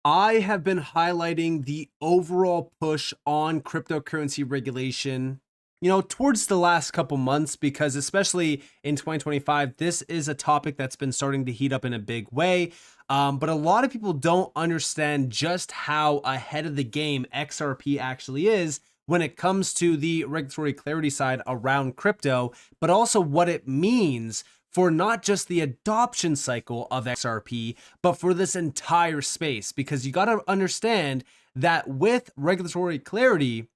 I have been highlighting the overall push on cryptocurrency regulation, towards the last couple months, because especially in 2025, this is a topic that's been starting to heat up in a big way. But a lot of people don't understand just how ahead of the game XRP actually is when it comes to the regulatory clarity side around crypto, but also what it means for not just the adoption cycle of XRP, but for this entire space. Because you got to understand that with regulatory clarity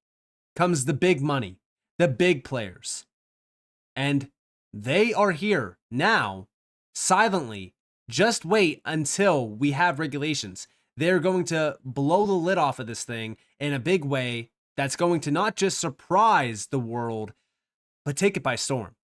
comes the big money, the big players. And they are here now, silently. Just wait until we have regulations. They're going to blow the lid off of this thing in a big way that's going to not just surprise the world, but take it by storm.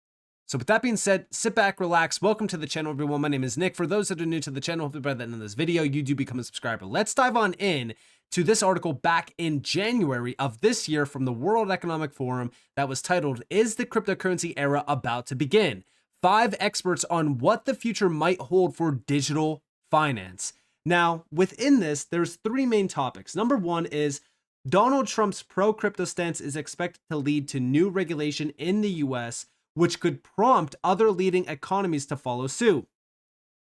So with that being said, sit back, relax. Welcome to the channel, everyone. My name is Nick. For those that are new to the channel, hopefully by the end of this video, you do become a subscriber. Let's dive on in to this article back in January of this year from the World Economic Forum that was titled, "Is the Cryptocurrency Era About to Begin? 5 experts on what the future might hold for digital finance." Now, within this, there's 3 main topics. Number 1 is Donald Trump's pro-crypto stance is expected to lead to new regulation in the US, which could prompt other leading economies to follow suit.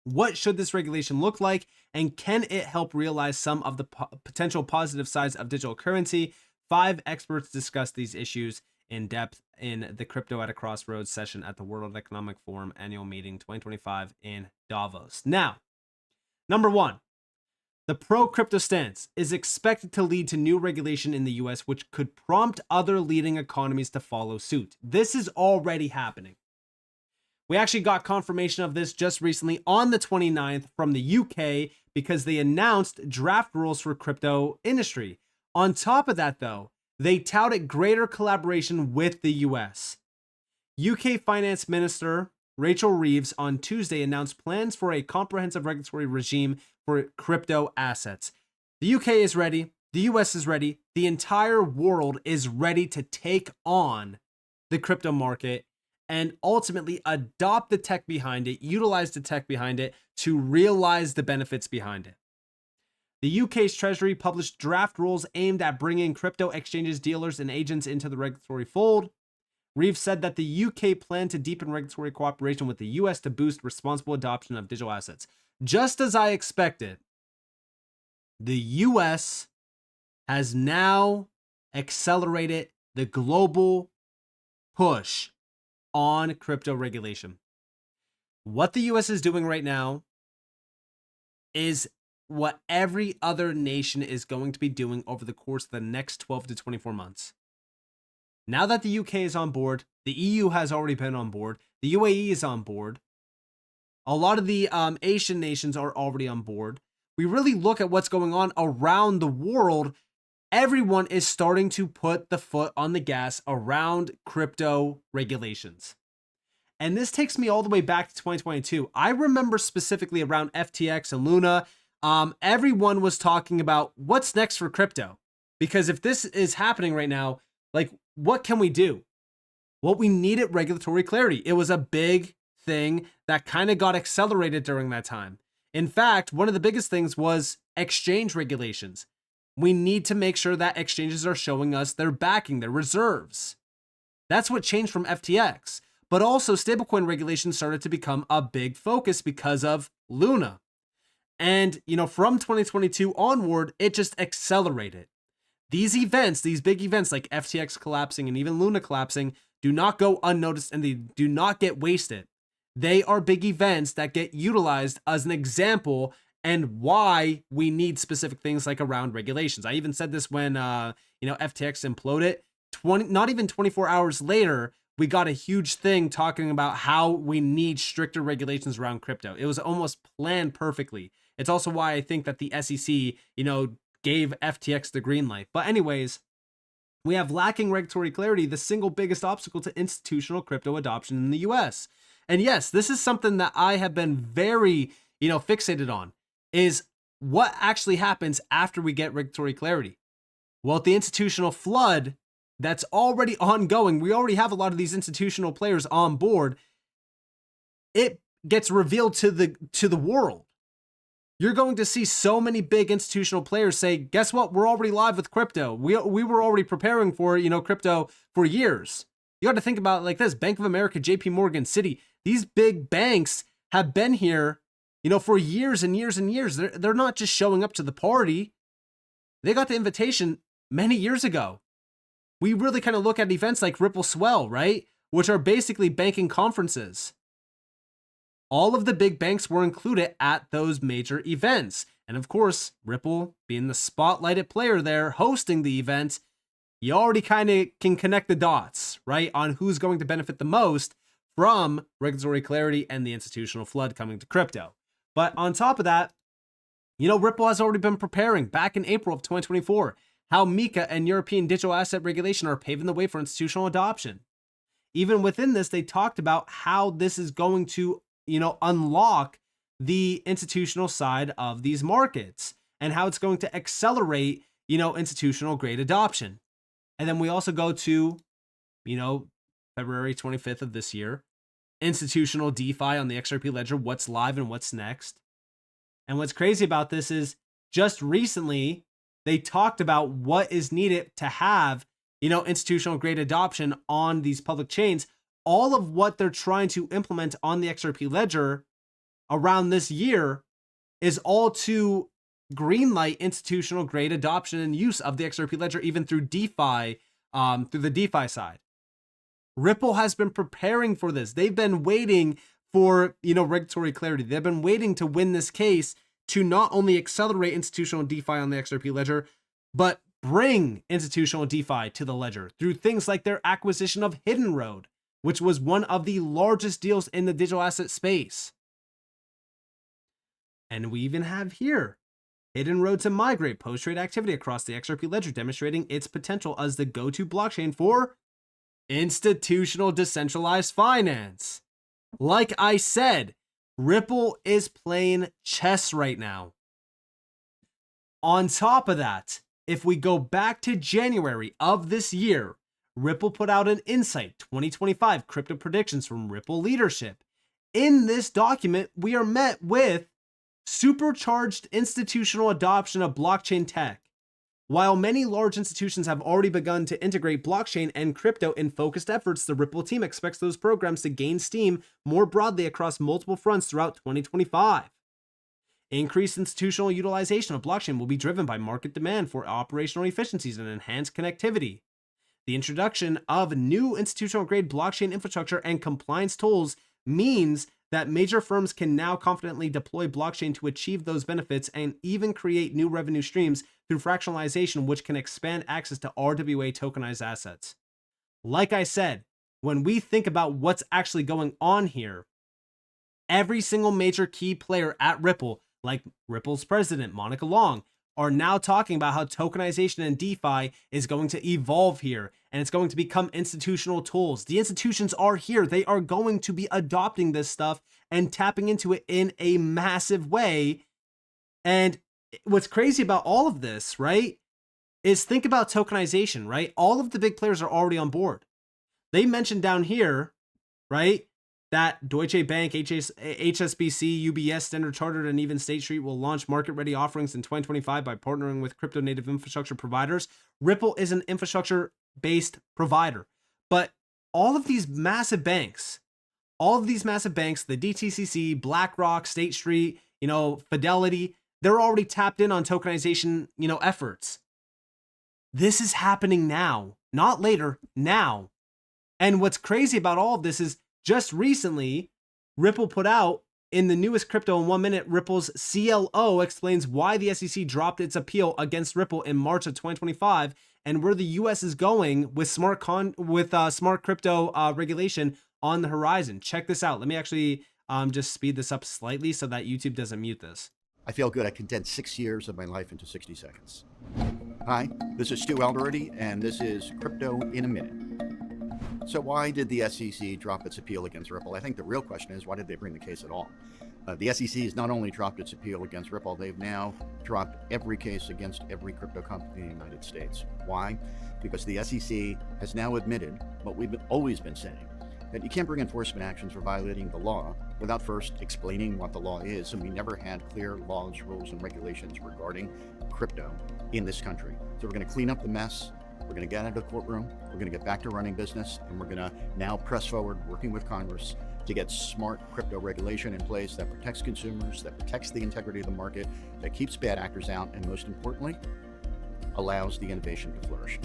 What should this regulation look like, and can it help realize some of the potential positive sides of digital currency? 5 experts discuss these issues in depth in the Crypto at a Crossroads session at the World Economic Forum annual meeting 2025 in Davos. Now, number 1. The pro-crypto stance is expected to lead to new regulation in the US, which could prompt other leading economies to follow suit. This is already happening. We actually got confirmation of this just recently on the 29th from the UK because they announced draft rules for crypto industry. On top of that, though, they touted greater collaboration with the US. UK Finance Minister Rachel Reeves on Tuesday announced plans for a comprehensive regulatory regime for crypto assets. The UK is ready. The US is ready. The entire world is ready to take on the crypto market and ultimately adopt the tech behind it, utilize the tech behind it to realize the benefits behind it. The UK's Treasury published draft rules aimed at bringing crypto exchanges, dealers, and agents into the regulatory fold. Reeves said that the UK planned to deepen regulatory cooperation with the US to boost responsible adoption of digital assets. Just as I expected, the US has now accelerated the global push on crypto regulation. What the US is doing right now is what every other nation is going to be doing over the course of the next 12 to 24 months. Now that the UK is on board, the EU has already been on board, the UAE is on board, a lot of the Asian nations are already on board. We really look at what's going on around the world. Everyone is starting to put the foot on the gas around crypto regulations. And this takes me all the way back to 2022. I remember specifically around FTX and Luna, everyone was talking about what's next for crypto. Because if this is happening right now, like, what can we do? Well, we needed regulatory clarity. It was a big thing that kind of got accelerated during that time. In fact, one of the biggest things was exchange regulations. We need to make sure that exchanges are showing us their backing, their reserves. That's what changed from FTX. But also stablecoin regulations started to become a big focus because of Luna. And, from 2022 onward, it just accelerated. These events, these big events like FTX collapsing and even Luna collapsing, do not go unnoticed and they do not get wasted. They are big events that get utilized as an example and why we need specific things like around regulations. I even said this when, FTX imploded. Not even 24 hours later, we got a huge thing talking about how we need stricter regulations around crypto. It was almost planned perfectly. It's also why I think that the SEC, gave FTX the green light. But anyways, we have lacking regulatory clarity, the single biggest obstacle to institutional crypto adoption in the US. And yes, this is something that I have been very, fixated on, is what actually happens after we get regulatory clarity. Well, the institutional flood that's already ongoing, we already have a lot of these institutional players on board. It gets revealed to the world. You're going to see so many big institutional players say, guess what? We're already live with crypto. We were already preparing for, crypto for years. You got to think about it like this. Bank of America, JP Morgan, Citi, these big banks have been here, for years and years and years. They're not just showing up to the party. They got the invitation many years ago. We really kind of look at events like Ripple Swell, right? Which are basically banking conferences. All of the big banks were included at those major events. And of course, Ripple being the spotlighted player there hosting the event, you already kind of can connect the dots, right? On who's going to benefit the most from regulatory clarity and the institutional flood coming to crypto. But on top of that, Ripple has already been preparing back in April of 2024 how MiCA and European digital asset regulation are paving the way for institutional adoption. Even within this, they talked about how this is going to, unlock the institutional side of these markets and how it's going to accelerate, institutional grade adoption. And then we also go to, February 25th of this year, institutional DeFi on the XRP ledger, what's live and what's next. And what's crazy about this is just recently, they talked about what is needed to have, institutional grade adoption on these public chains. All of what they're trying to implement on the XRP ledger around this year is all to greenlight institutional grade adoption and use of the XRP ledger, even through DeFi, through the DeFi side. Ripple has been preparing for this. They've been waiting for, regulatory clarity. They've been waiting to win this case to not only accelerate institutional DeFi on the XRP ledger, but bring institutional DeFi to the ledger through things like their acquisition of Hidden Road, which was one of the largest deals in the digital asset space. And we even have here, Hidden Road to migrate post-trade activity across the XRP ledger, demonstrating its potential as the go-to blockchain for institutional decentralized finance. Like I said, Ripple is playing chess right now. On top of that, if we go back to January of this year, Ripple put out an Insight 2025 crypto predictions from Ripple leadership. In this document, we are met with supercharged institutional adoption of blockchain tech. While many large institutions have already begun to integrate blockchain and crypto in focused efforts, the Ripple team expects those programs to gain steam more broadly across multiple fronts throughout 2025. Increased institutional utilization of blockchain will be driven by market demand for operational efficiencies and enhanced connectivity. The introduction of new institutional-grade blockchain infrastructure and compliance tools means that major firms can now confidently deploy blockchain to achieve those benefits and even create new revenue streams through fractionalization, which can expand access to RWA tokenized assets. Like I said, when we think about what's actually going on here, every single major key player at Ripple, like Ripple's president, Monica Long, are now talking about how tokenization and DeFi is going to evolve here, and it's going to become institutional tools. The institutions are here. They are going to be adopting this stuff and tapping into it in a massive way. And what's crazy about all of this, right, is think about tokenization, right? All of the big players are already on board. They mentioned down here, right, that Deutsche Bank, HSBC, UBS, Standard Chartered, and even State Street will launch market-ready offerings in 2025 by partnering with crypto-native infrastructure providers. Ripple is an infrastructure-based provider. But all of these massive banks, the DTCC, BlackRock, State Street, Fidelity, they're already tapped in on tokenization, efforts. This is happening now, not later, now. And what's crazy about all of this is just recently, Ripple put out in the newest Crypto in 1 Minute, Ripple's CLO explains why the SEC dropped its appeal against Ripple in March of 2025 and where the US is going with smart crypto regulation on the horizon. Check this out. Let me actually just speed this up slightly so that YouTube doesn't mute this. I feel good. I condensed 6 years of my life into 60 seconds. Hi, this is Stu Alberti, and this is Crypto in a Minute. So why did the SEC drop its appeal against Ripple? I think the real question is, why did they bring the case at all? The SEC has not only dropped its appeal against Ripple, they've now dropped every case against every crypto company in the United States. Why? Because the SEC has now admitted what we've always been saying, that you can't bring enforcement actions for violating the law without first explaining what the law is. And we never had clear laws, rules, and regulations regarding crypto in this country. So we're going to clean up the mess. We're going to get out of the courtroom. We're going to get back to running business. And we're going to now press forward, working with Congress, to get smart crypto regulation in place that protects consumers, that protects the integrity of the market, that keeps bad actors out, and most importantly, allows the innovation to flourish.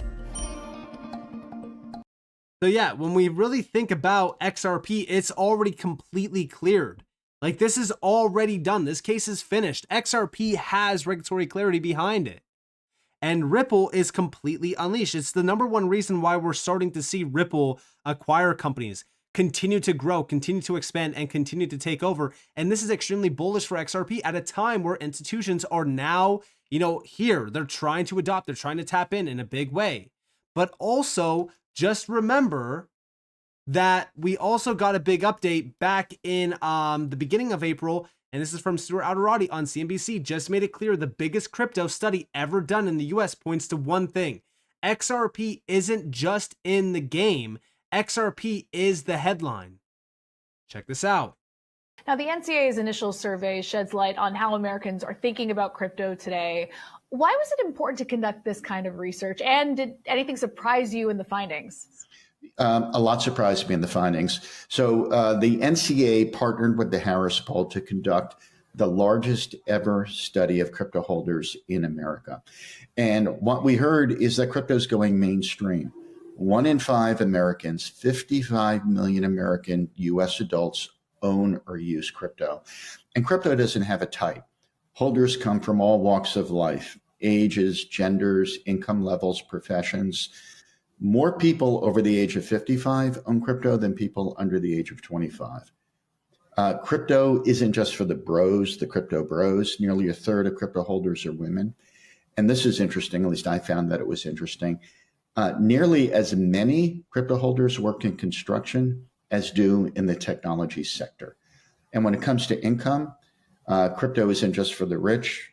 So yeah, when we really think about XRP, it's already completely cleared. Like, this is already done. This case is finished. XRP has regulatory clarity behind it. And Ripple is completely unleashed. It's the number one reason why we're starting to see Ripple acquire companies, continue to grow, continue to expand, and continue to take over. And this is extremely bullish for XRP at a time where institutions are now, here. They're trying to adopt, they're trying to tap in a big way. But also, just remember that we also got a big update back in the beginning of April, and this is from Stuart Alderati on CNBC, just made it clear the biggest crypto study ever done in the US points to one thing. XRP isn't just in the game, XRP is the headline. Check this out. Now, the NCAA's initial survey sheds light on how Americans are thinking about crypto today. Why was it important to conduct this kind of research? And did anything surprise you in the findings? A lot surprised me in the findings. So the NCAA partnered with the Harris Poll to conduct the largest ever study of crypto holders in America. And what we heard is that crypto is going mainstream. 1 in 5 Americans, 55 million American US adults own or use crypto. And crypto doesn't have a type. Holders come from all walks of life, ages, genders, income levels, professions. More people over the age of 55 own crypto than people under the age of 25. Crypto isn't just for the bros, the crypto bros. Nearly a third of crypto holders are women. And this is interesting, at least I found that it was interesting. Nearly as many crypto holders work in construction as do in the technology sector. And when it comes to income, crypto isn't just for the rich.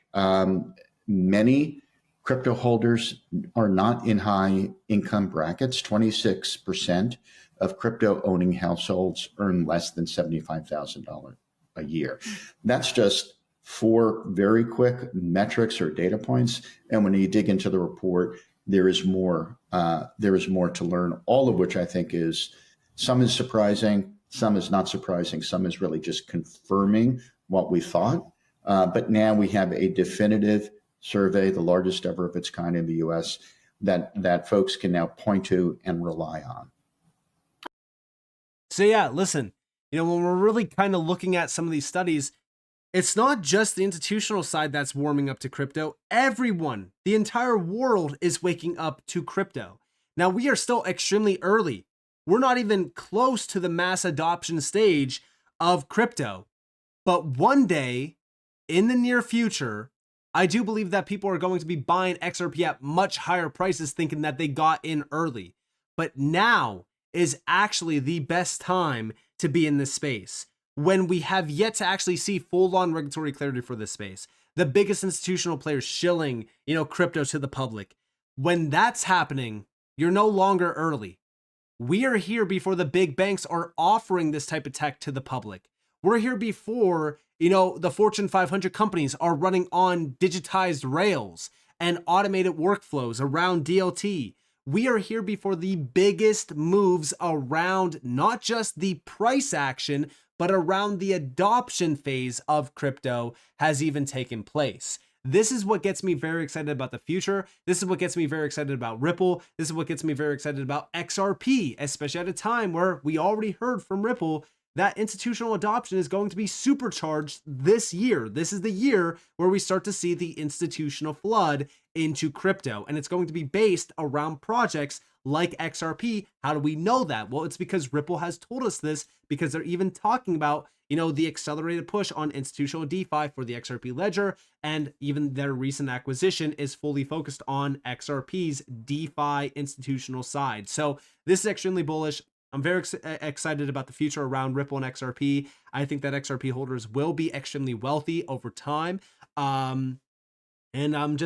Many crypto holders are not in high income brackets. 26% of crypto owning households earn less than $75,000 a year. That's just 4 very quick metrics or data points. And when you dig into the report, there is more to learn, all of which I think is, some is surprising, some is not surprising, some is really just confirming what we thought. But now we have a definitive survey, the largest ever of its kind in the US, that folks can now point to and rely on. So yeah, listen, when we're really kind of looking at some of these studies, it's not just the institutional side that's warming up to crypto. Everyone, the entire world is waking up to crypto. Now, we are still extremely early. We're not even close to the mass adoption stage of crypto. But one day, in the near future, I do believe that people are going to be buying XRP at much higher prices, thinking that they got in early. But now is actually the best time to be in this space, when we have yet to actually see full-on regulatory clarity for this space. The biggest institutional players shilling, crypto to the public. When that's happening, you're no longer early. We are here before the big banks are offering this type of tech to the public. We're here before, the Fortune 500 companies are running on digitized rails and automated workflows around DLT. We are here before the biggest moves around not just the price action, but around the adoption phase of crypto has even taken place. This is what gets me very excited about the future. This is what gets me very excited about Ripple. This is what gets me very excited about XRP, especially at a time where we already heard from Ripple that institutional adoption is going to be supercharged this year. This is the year where we start to see the institutional flood into crypto, and it's going to be based around projects like XRP. How do we know that? Well, it's because Ripple has told us this, because they're even talking about, the accelerated push on institutional DeFi for the XRP ledger, and even their recent acquisition is fully focused on XRP's DeFi institutional side. So this is extremely bullish. I'm very excited about the future around Ripple and XRP. I think that XRP holders will be extremely wealthy over time. And I'm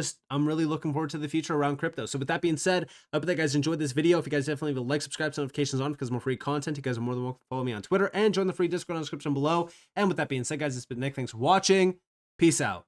really looking forward to the future around crypto. So with that being said, I hope that you guys enjoyed this video. If you guys definitely leave a like, subscribe, notifications on because more free content. You guys are more than welcome to follow me on Twitter and join the free Discord on the description below. And with that being said, guys, it's been Nick. Thanks for watching. Peace out.